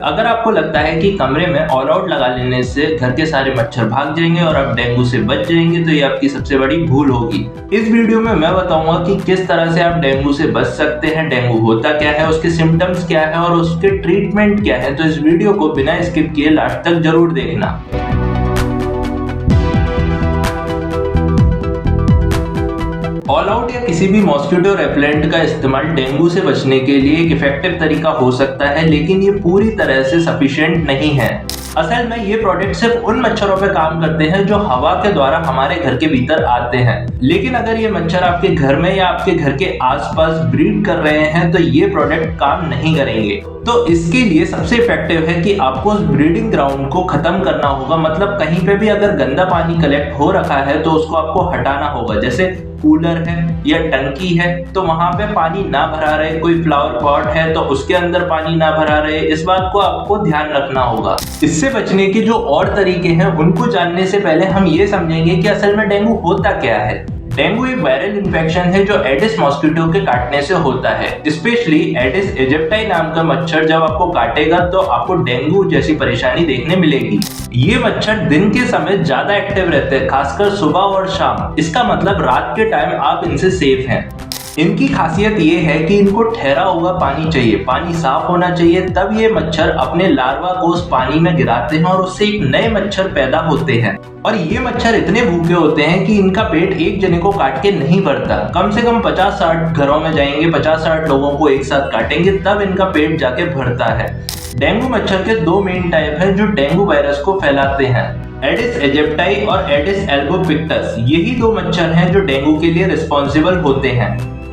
अगर आपको लगता है कि कमरे में ऑल आउट लगा लेने से घर के सारे मच्छर भाग जाएंगे और आप डेंगू से बच जाएंगे, तो ये आपकी सबसे बड़ी भूल होगी। इस वीडियो में मैं बताऊंगा कि किस तरह से आप डेंगू से बच सकते हैं, डेंगू होता क्या है, उसके सिम्टम्स क्या है और उसके ट्रीटमेंट क्या है। तो इस वीडियो को बिना स्किप किए लास्ट तक जरूर देखना। ऑल आउट या किसी भी मॉस्किटो रेपेलेंट का इस्तेमाल डेंगू से बचने के लिए एक इफेक्टिव तरीका हो सकता है, लेकिन ये पूरी तरह से सफिशिएंट नहीं है। असल में ये प्रोडक्ट सिर्फ उन मच्छरों पे काम करते हैं जो हवा के द्वारा हमारे घर के भीतर आते हैं। लेकिन अगर ये मच्छर आपके घर में या आपके घर के आसपास ब्रीड कर रहे हैं तो ये प्रोडक्ट काम नहीं करेंगे। तो इसके लिए सबसे इफेक्टिव है कि आपको उस ब्रीडिंग ग्राउंड को खत्म करना होगा। मतलब कहीं पे भी अगर गंदा पानी कलेक्ट हो रखा है तो उसको आपको हटाना होगा। जैसे कूलर है या टंकी है तो वहां पे पानी ना भरा रहे, कोई फ्लावर पॉट है तो उसके अंदर पानी ना भरा रहे, इस बात को आपको ध्यान रखना होगा। इससे बचने के जो और तरीके हैं उनको जानने से पहले हम ये समझेंगे कि असल में डेंगू होता क्या है। डेंगू एक वायरल इन्फेक्शन है जो एडिस मॉस्किटो के काटने से होता है। स्पेशली एडिस एजिप्टाई नाम का मच्छर जब आपको काटेगा तो आपको डेंगू जैसी परेशानी देखने मिलेगी। ये मच्छर दिन के समय ज्यादा एक्टिव रहते हैं, खासकर सुबह और शाम। इसका मतलब रात के टाइम आप इनसे सेफ हैं। इनकी खासियत ये है कि इनको ठहरा हुआ पानी चाहिए, पानी साफ होना चाहिए, तब ये मच्छर अपने लार्वा को उस पानी में गिराते हैं और उससे एक नए मच्छर पैदा होते हैं। और ये मच्छर इतने भूखे होते हैं कि इनका पेट एक जने को काट के नहीं भरता। कम से कम 50-60 घरों में जाएंगे, 50-60 लोगों को एक साथ काटेंगे तब इनका पेट जाके भरता है। डेंगू मच्छर के दो मेन टाइप हैं जो डेंगू वायरस को फैलाते हैं, एडिस एजिप्टाई और एडिस एल्बोपिक्टस। यही दो मच्छर हैं जो डेंगू के लिए रिस्पॉन्सिबल होते हैं।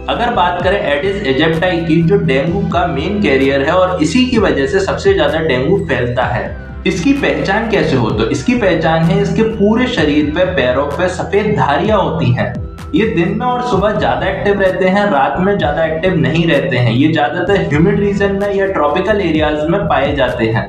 अगर बात करें एडिस एजिप्टाई की, जो डेंगू का मेन कैरियर है और इसी की वजह से सबसे ज्यादा डेंगू फैलता है। इसकी पहचान कैसे हो? तो इसकी पहचान है इसके पूरे शरीर पे, पैरों पे सफेद धारियां होती हैं। ये दिन में और सुबह ज्यादा एक्टिव रहते हैं, रात में ज्यादा एक्टिव नहीं रहते हैं। ये ज्यादातर ह्यूमिड रीजन में या ट्रॉपिकल एरियाज में पाए जाते हैं।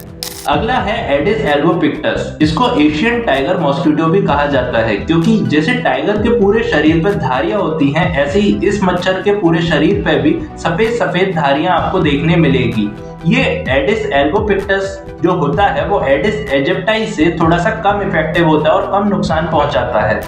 अगला है एडिस एल्बोपिक्टस। इसको एशियन टाइगर मॉस्किटो भी कहा जाता है, क्योंकि जैसे टाइगर के पूरे शरीर पर धारियां होती हैं, ऐसे ही इस मच्छर के पूरे शरीर पर भी सफेद सफेद धारियां आपको देखने मिलेगी। ये एडिस एल्बोपिक्टस जो होता है वो एडिस एजिप्टाई से थोड़ा सा कम इफेक्टिव होता है और कम नुकसान पहुंचाता है।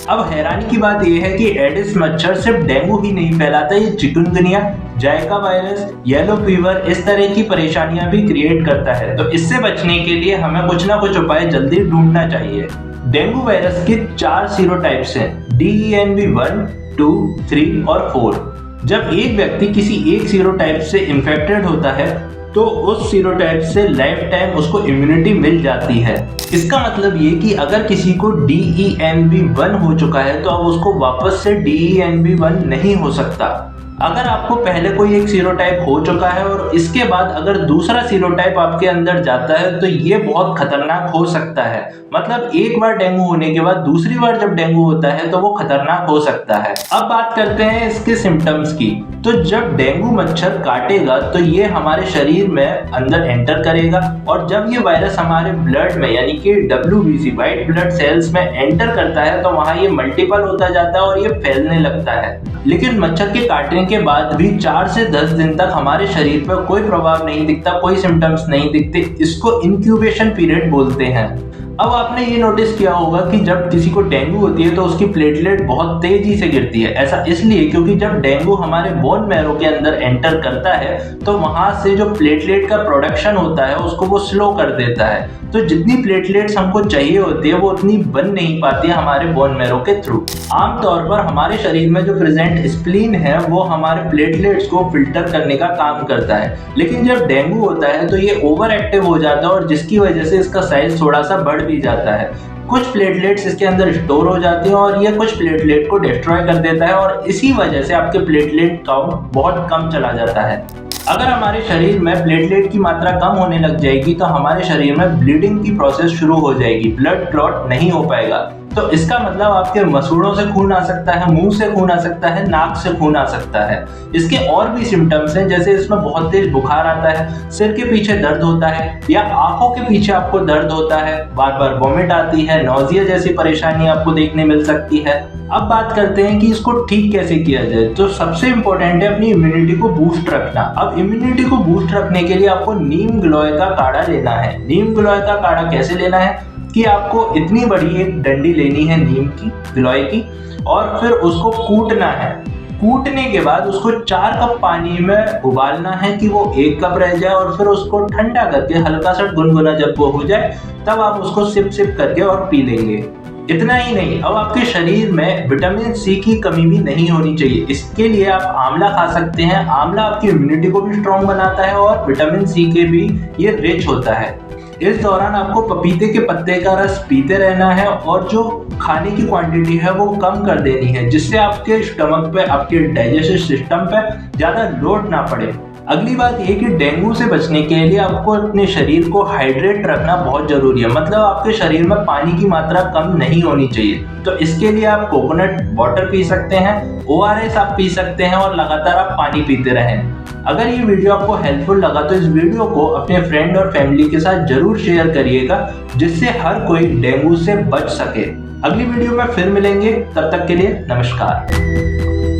अब हैरानी की बात यह है कि एडिस मच्छर सिर्फ डेंगू ही नहीं फैलाता, ये चिकनगुनिया, जायका वायरस, येलो फीवर, इस तरह की परेशानियां भी क्रिएट करता है। तो इससे बचने के लिए हमें कुछ ना कुछ उपाय जल्दी ढूंढना चाहिए। डेंगू वायरस के 4 सीरोटाइप्स हैं, DENV 1, 2, 3 और 4। जब एक व्यक्ति किसी एक सीरोटाइप से इन्फेक्टेड होता है तो उस सीरोटाइप से लाइफ टाइम उसको इम्यूनिटी मिल जाती है। इसका मतलब ये कि अगर किसी को DENV 1 हो चुका है तो अब उसको वापस से DENV 1 नहीं हो सकता। अगर आपको पहले कोई एक सीरोटाइप हो चुका है और इसके बाद अगर दूसरा सीरोटाइप आपके अंदर जाता है तो ये बहुत खतरनाक हो सकता है। मतलब एक बार डेंगू होने के बाद दूसरी बार जब डेंगू होता है तो वो खतरनाक हो सकता है। अब बात करते हैं इसके सिम्टम्स की। तो जब डेंगू मच्छर काटेगा तो ये हमारे शरीर में अंदर एंटर करेगा और जब ये वायरस हमारे ब्लड में यानी कि WBC व्हाइट ब्लड सेल्स में एंटर करता है तो वहां ये मल्टीपल होता जाता है और ये फैलने लगता है। लेकिन मच्छर के काटने के बाद भी 4 से 10 दिन तक हमारे शरीर पर कोई प्रभाव नहीं दिखता, कोई सिम्टम्स नहीं दिखते। इसको इंक्यूबेशन पीरियड बोलते हैं। अब आपने ये नोटिस किया होगा कि जब किसी को डेंगू होती है तो उसकी प्लेटलेट बहुत तेजी से गिरती है। ऐसा इसलिए क्योंकि जब डेंगू हमारे बोन मैरो के अंदर एंटर करता है तो वहां से जो प्लेटलेट का प्रोडक्शन होता है उसको वो स्लो कर देता है। तो जितनी प्लेटलेट्स हमको चाहिए होती है वो उतनी बन नहीं पाती है हमारे बोन मैरो के थ्रू। आमतौर पर हमारे शरीर में जो प्रेजेंट स्प्लीन है वो हमारे प्लेटलेट्स को फिल्टर करने का काम करता है। लेकिन जब डेंगू होता है तो ये ओवर एक्टिव हो जाता है और जिसकी वजह से इसका साइज थोड़ा सा बढ़ भी जाता है। कुछ प्लेटलेट्स इसके अंदर स्टोर हो जाती हैं और ये कुछ प्लेटलेट को डिस्ट्रॉय कर देता है और इसी वजह से आपके प्लेटलेट काउंट बहुत कम चला जाता है। अगर हमारे शरीर में प्लेटलेट की मात्रा कम होने लग जाएगी तो हमारे शरीर में ब्लीडिंग की प्रोसेस शुरू हो जाएगी, ब्लड क्लॉट नहीं हो पाएगा। तो इसका मतलब आपके मसूड़ों से खून आ सकता है, मुंह से खून आ सकता है, नाक से खून आ सकता है। इसके और भी सिम्टम्स हैं, जैसे इसमें बहुत तेज बुखार आता है, सिर के पीछे दर्द होता है या आंखों के पीछे आपको दर्द होता है, बार बार वॉमिट आती है, नौजिया जैसी परेशानी आपको देखने मिल सकती है। अब बात करते हैं कि इसको ठीक कैसे किया जाए। तो सबसे इम्पोर्टेंट है अपनी इम्यूनिटी को बूस्ट रखना। अब इम्यूनिटी को बूस्ट रखने के लिए आपको नीम गिलोय का काढ़ा लेना है। नीम गिलोय का काढ़ा कैसे लेना है कि आपको इतनी बड़ी एक डंडी लेनी है नीम की, गिलोय की, और फिर उसको कूटना है। कूटने के बाद उसको 4 कप पानी में उबालना है कि वो 1 कप रह जाए, और फिर उसको ठंडा करके हल्का सा गुनगुना जब वो हो जाए तब आप उसको सिप सिप करके और पी लेंगे। इतना ही नहीं, अब आपके शरीर में विटामिन सी की कमी भी नहीं होनी चाहिए। इसके लिए आप आंवला खा सकते हैं। आंवला आपकी इम्यूनिटी को भी स्ट्रॉन्ग बनाता है और विटामिन सी के भी ये रिच होता है। इस दौरान आपको पपीते के पत्ते का रस पीते रहना है और जो खाने की क्वांटिटी है वो कम कर देनी है, जिससे आपके स्टमक पे, आपके डाइजेस्टिव सिस्टम पे ज्यादा लोड ना पड़े। अगली बात ये कि डेंगू से बचने के लिए आपको अपने शरीर को हाइड्रेट रखना बहुत जरूरी है। मतलब आपके शरीर में पानी की मात्रा कम नहीं होनी चाहिए। तो इसके लिए आप कोकोनट वाटर पी सकते हैं, ORS आप पी सकते हैं, और लगातार आप पानी पीते रहें। अगर ये वीडियो आपको हेल्पफुल लगा तो इस वीडियो को अपने फ्रेंड और फैमिली के साथ जरूर शेयर करिएगा, जिससे हर कोई डेंगू से बच सके। अगली वीडियो में फिर मिलेंगे, तब तक के लिए नमस्कार।